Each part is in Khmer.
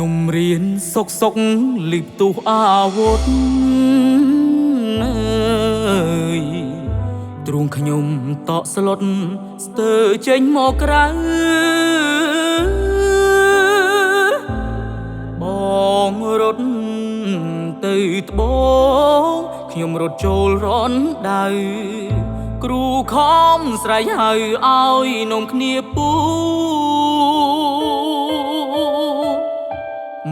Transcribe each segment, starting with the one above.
ខ្ញុំរៀនសុកលីបទូអាវុធទ្រូងខ្ញុំតក់ស្លុតស្ទើរចេញមកក្រៅបងរត់ទៅត្បូងខ្ញុំរត់ចូលរនដៅគ្រូខំស្រែកហៅឲ្យនំគ្នាពូ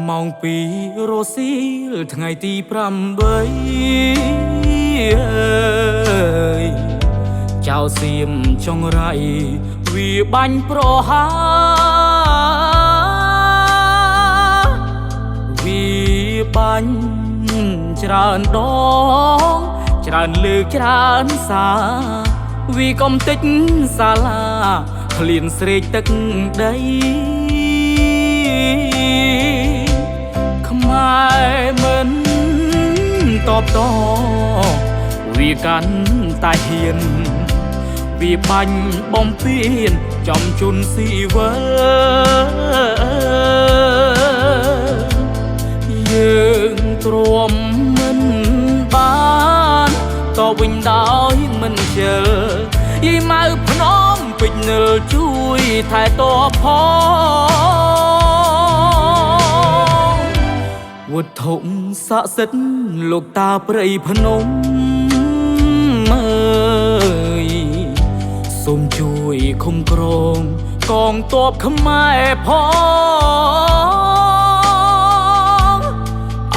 ម៉ោង2រសៀលថ្ងៃទី8ចៅសៀមចុងរៃវាបាញ់ប្រហាវាបាញ់ច្រើនដងច្រើនលើកច្រើនសាវាកុំតិចសាលាក្លៀនស្រេកទឹកដីខ្មែរមិនតបតវាកាន់តែហ៊ានវាបាញ់បំពេញចំជន់ស៊ីវិលយើងទ្រាំមិនបានតវិញដោយមិនជិលយីម៉ៅភ្នំពេជ្រនិលជួយថែតបផងវត្ថុស័ក្តិសិទ្ធិលោកតាព្រៃភ្នំអើយសូមជួយឃុំក្រងកងទ័ពខ្មែរផង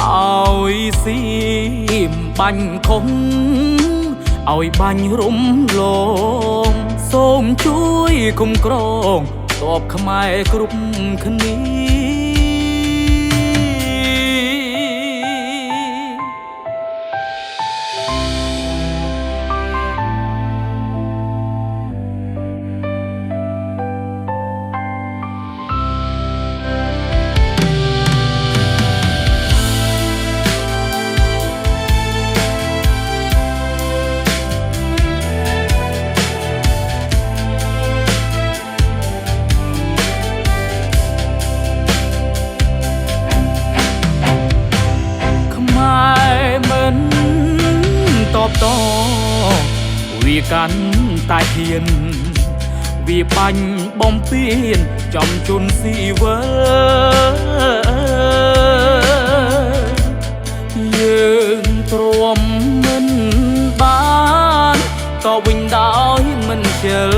ឲ្យស៊ីមបាញ់ខំឲ្យបាញ់រំលងសូមជួយឃុំក្រងទ័ពខ្មែរគ្រប់គ្នាតបតវាកាន់តែហ៊ានវាបាញ់បំពេញចំជន់ស៊ីវិលយើងទ្រាំមិនបានតវិញដោយមិនជិល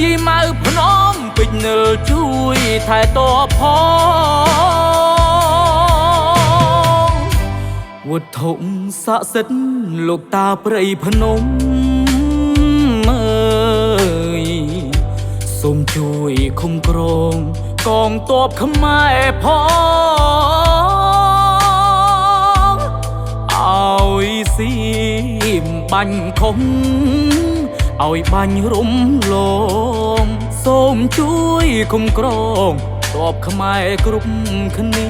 យីម៉ៅភ្នំពេជ្រនិលជួយថែតបផងវត្ថុស័ក្តិសិទ្ធិលោកតាព្រៃភ្នំអើយសូមជួយឃុំក្រងកងទ័ពខ្មែរផងឲ្យស៊ីមបាញ់ខំឲ្យបាញ់រំលងសូមជួយឃុំក្រងទ័ពខ្មែរគ្រប់គ្នា